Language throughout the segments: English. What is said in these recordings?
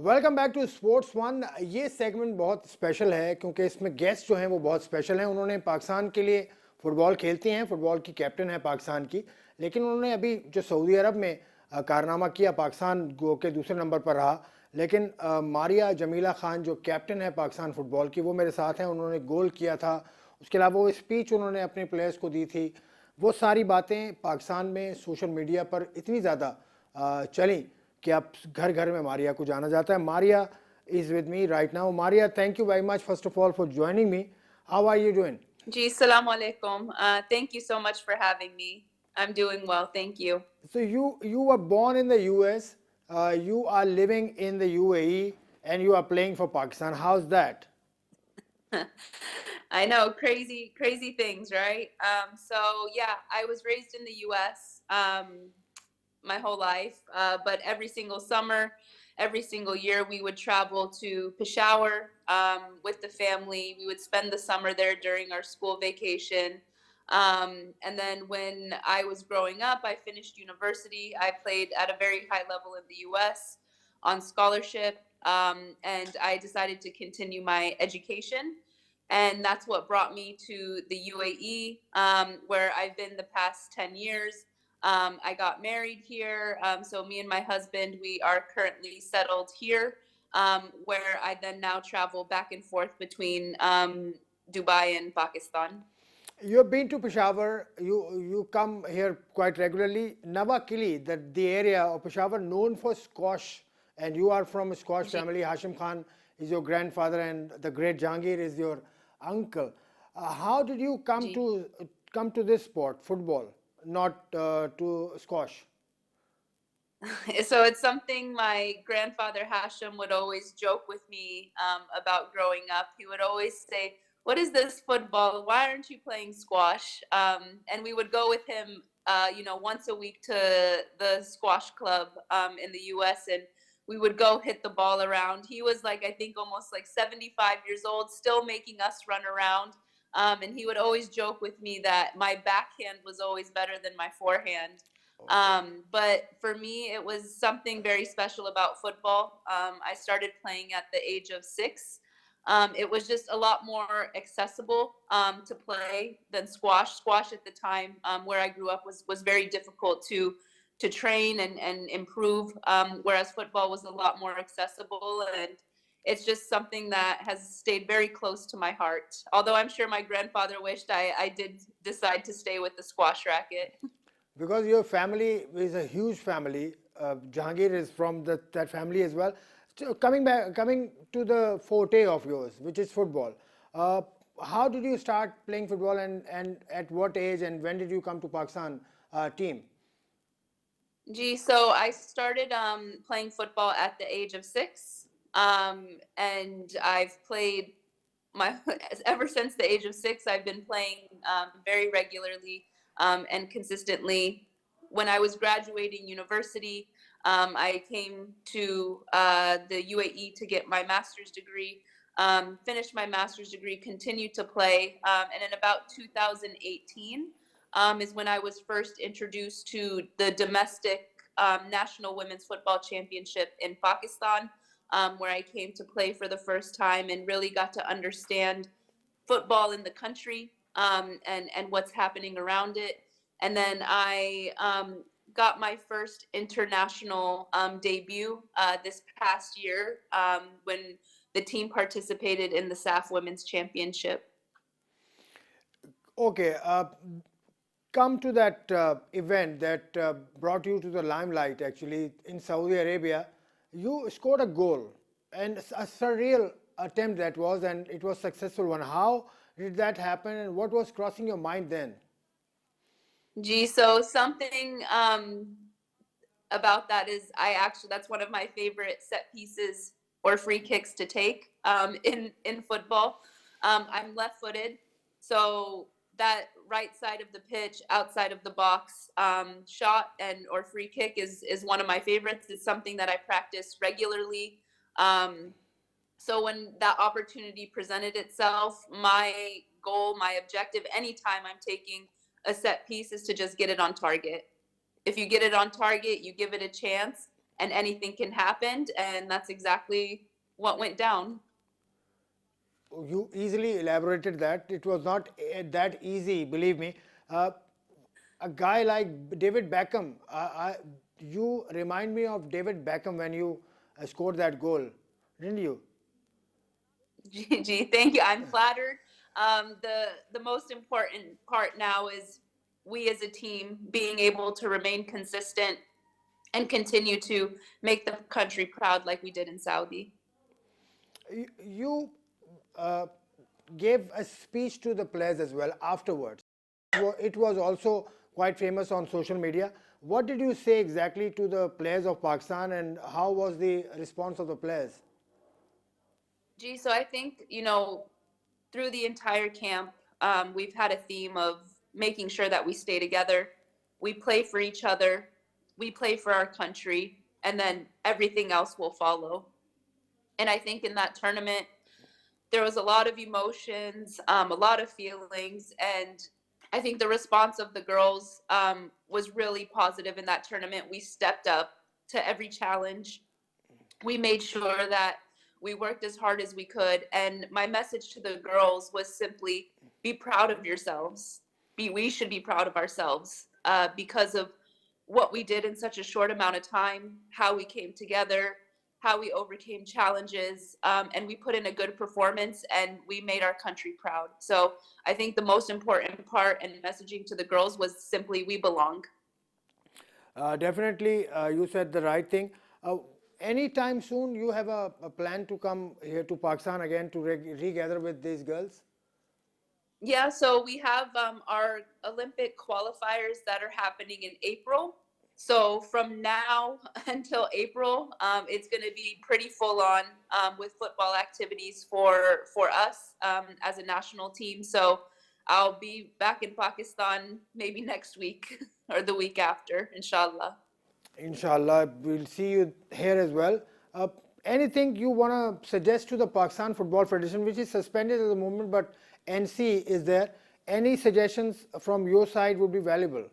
Welcome back to sports one. ये segment बहुत special है क्योंकि इसमें गेस्ट जो हैं वो बहुत स्पेशल हैं। उन्होंने पाकिस्तान के लिए फ़ुटबॉल खेलती हैं, फ़ुटबॉल की कैप्टन है पाकिस्तान की, लेकिन उन्होंने अभी जो सऊदी अरब में कारनामा किया, पाकिस्तान गो के दूसरे नंबर पर रहा। लेकिन मारिया जमीला खान जो कैप्टन है पाकिस्तान फ़ुटबॉल की, वो मेरे साथ हैं। उन्होंने गोल किया था, उसके अलावा वो स्पीच उन्होंने अपने प्लेयर्स को दी थी। वो सारी बातें पाकिस्तान में सोशल मीडिया पर इतनी ज़्यादा चली कि अब घर घर में मारिया को जाना जाता है। Maria is with me right now. Maria, thank you very much first of all for joining me. How are you doing? Ji, Assalamu alaikum. Thank you so much for having me. I'm doing well, thank you. So you were born in the US, you are living in the UAE, and you are playing for Pakistan. How's that? I know, crazy things, right? So yeah, I was raised in the US my whole life, but every single summer, every single year, we would travel to Peshawar with the family. We would spend the summer there during our school vacation. And then when I was growing up, I finished university. I played at a very high level in the US on scholarship, and I decided to continue my education. And that's what brought me to the UAE, where I've been the past 10 years. I got married here. So me and my husband, we are currently settled here, where I then now travel back and forth between Dubai and Pakistan. You've been to Peshawar, you come here quite regularly. Nawakili, that the area of Peshawar known for squash, and you are from a squash Ji. family. Hashim Khan is your grandfather and the great Jahangir is your uncle. How did you come Ji. to this sport, football, not to squash? So it's something my grandfather Hashim would always joke with me about growing up. He would always say, "What is this football? Why aren't you playing squash?" And we would go with him, once a week to the squash club in the U.S. and we would go hit the ball around. He was like, I think, almost like 75 years old, still making us run around. And he would always joke with me that my backhand was always better than my forehand. But for me, it was something very special about football. I started playing at the age of 6. It was just a lot more accessible to play than squash. Squash at the time where I grew up was very difficult to train and improve, whereas football was a lot more accessible. And it's just something that has stayed very close to my heart. Although I'm sure my grandfather wished I did decide to stay with the squash racket. Because your family is a huge family. Jahangir is from that family as well. So coming to the forte of yours, which is football. How did you start playing football, and at what age, and when did you come to Pakistan team? Gee, so I started playing football at the age of 6, and I've played my ever since the age of 6. I've been playing very regularly and consistently. When I was graduating university, I came to the UAE to get my master's degree. Finished my master's degree, continued to play, and in about 2018 is when I was first introduced to the domestic National Women's Football Championship in Pakistan, where I came to play for the first time and really got to understand football in the country and what's happening around it. And then I got my first international debut this past year when the team participated in the SAF Women's Championship. Okay, come to that event that brought you to the limelight actually in Saudi Arabia. You scored a goal, and a surreal attempt that was, and it was successful one. How did that happen, and what was crossing your mind then? Gee, so something about that is that's one of my favorite set pieces or free kicks to take in football. I'm left-footed, so that right side of the pitch, outside of the box shot and or free kick is one of my favorites. It's something that I practice regularly. So when that opportunity presented itself, my goal, my objective, anytime I'm taking a set piece, is to just get it on target. If you get it on target, you give it a chance. and anything can happen, and that's exactly what went down. You easily elaborated that. It was not that easy, believe me. Uh, a guy like David Beckham, you remind me of David Beckham when you scored that goal, didn't you? Gee, thank you. I'm flattered. The most important part now is we as a team being able to remain consistent and continue to make the country proud like we did in Saudi. You uh, gave a speech to the players as well afterwards. It was also quite famous on social media. What did you say exactly to the players of Pakistan, and how was the response of the players? Gee, so I think, through the entire camp, we've had a theme of making sure that we stay together, we play for each other, we play for our country, and then everything else will follow. And I think in that tournament, there was a lot of emotions, a lot of feelings, and I think the response of the girls was really positive in that tournament. We stepped up to every challenge. We made sure that we worked as hard as we could. And my message to the girls was simply be proud of yourselves. We should be proud of ourselves because of what we did in such a short amount of time, how we came together, how we overcame challenges, and we put in a good performance and we made our country proud. So I think the most important part and messaging to the girls was simply we belong. Definitely, you said the right thing. Anytime soon, you have a plan to come here to Pakistan again to regather with these girls? Yeah, so we have our Olympic qualifiers that are happening in April. So from now until April, it's going to be pretty full on with football activities for us as a national team. So I'll be back in Pakistan maybe next week or the week after, inshallah. Inshallah, we'll see you here as well. Uh, Anything you want to suggest to the Pakistan Football Federation, which is suspended at the moment, but NC is there? Any suggestions from your side would be valuable.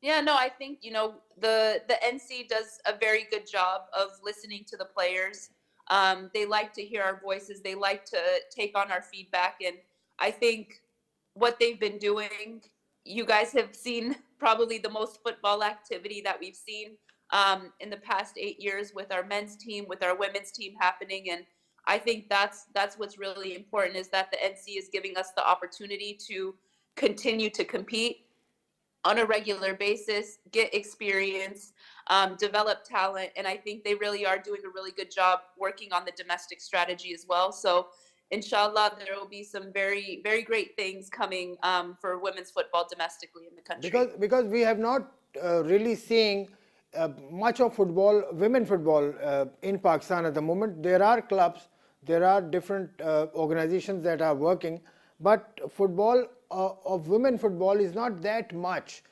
Yeah, no, I think, the NC does a very good job of listening to the players. They like to hear our voices. They like to take on our feedback. And I think what they've been doing, you guys have seen probably the most football activity that we've seen in the past 8 years with our men's team, with our women's team happening. And I think that's what's really important is that the NC is giving us the opportunity to continue to compete on a regular basis, get experience, develop talent. And I think they really are doing a really good job working on the domestic strategy as well. So inshallah, there will be some very, very great things coming for women's football domestically in the country. Because we have not really seeing much of football, women football in Pakistan at the moment. There are clubs, there are different organizations that are working, but football of women football is not that much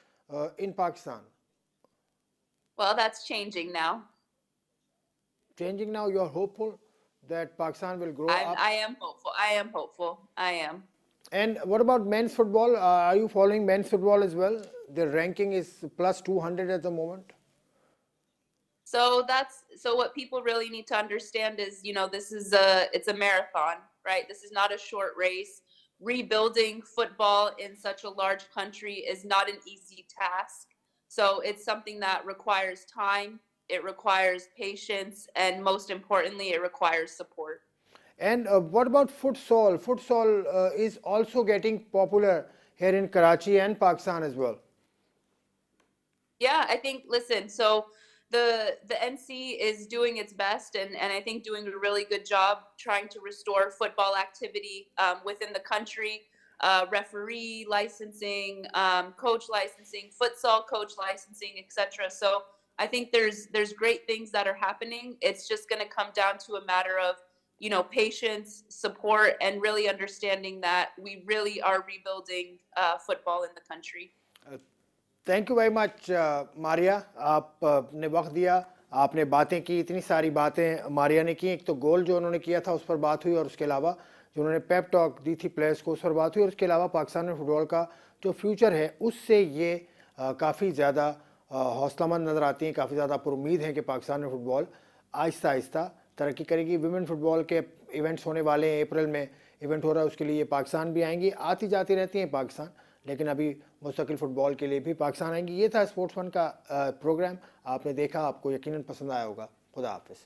in Pakistan. Well, that's changing now. Changing now, you are hopeful that Pakistan will grow up. I am hopeful. I am hopeful. I am. And what about men's football? Are you following men's football as well? Their ranking is plus 200 at the moment. So what people really need to understand is, it's a marathon, right? This is not a short race. Rebuilding football in such a large country is not an easy task. So it's something that requires time, it requires patience, and most importantly, it requires support. And what about futsal? Futsal is also getting popular here in Karachi and Pakistan as well. Yeah, I think, listen, so the NC is doing its best and I think doing a really good job trying to restore football activity within the country, referee licensing, coach licensing, futsal coach licensing, etc. So I think there's great things that are happening. It's just going to come down to a matter of, patience, support, and really understanding that we really are rebuilding football in the country. Thank you very much Maria, आपने वक्त दिया, आपने बातें की, इतनी सारी बातें मारिया ने की. एक तो गोल जो उन्होंने किया था उस पर बात हुई, और उसके अलावा जो उन्होंने पेप टॉक दी थी प्लेयर्स को उस पर बात हुई, और उसके अलावा पाकिस्तान में फुटबॉल का जो फ्यूचर है उससे ये काफ़ी ज़्यादा हौसलामंद नज़र आती हैं, काफ़ी ज़्यादा पुरुम्मीद हैं कि पाकिस्तान में फ़ुटबॉल आहिस्ता आहिस्ता तरक्की करेगी। विमेन फ़ुटबॉल के इवेंट्स होने वाले हैं, अप्रैल में इवेंट हो रहा है, उसके लिए पाकिस्तान भी आएंगी। आती जाती रहती हैं पाकिस्तान, लेकिन अभी मुस्तकिल फ़ुटबॉल के लिए भी पाकिस्तान आएंगी। ये था स्पोर्ट्स वन का प्रोग्राम, आपने देखा, आपको यकीनन पसंद आया होगा। खुदा हाफिज़।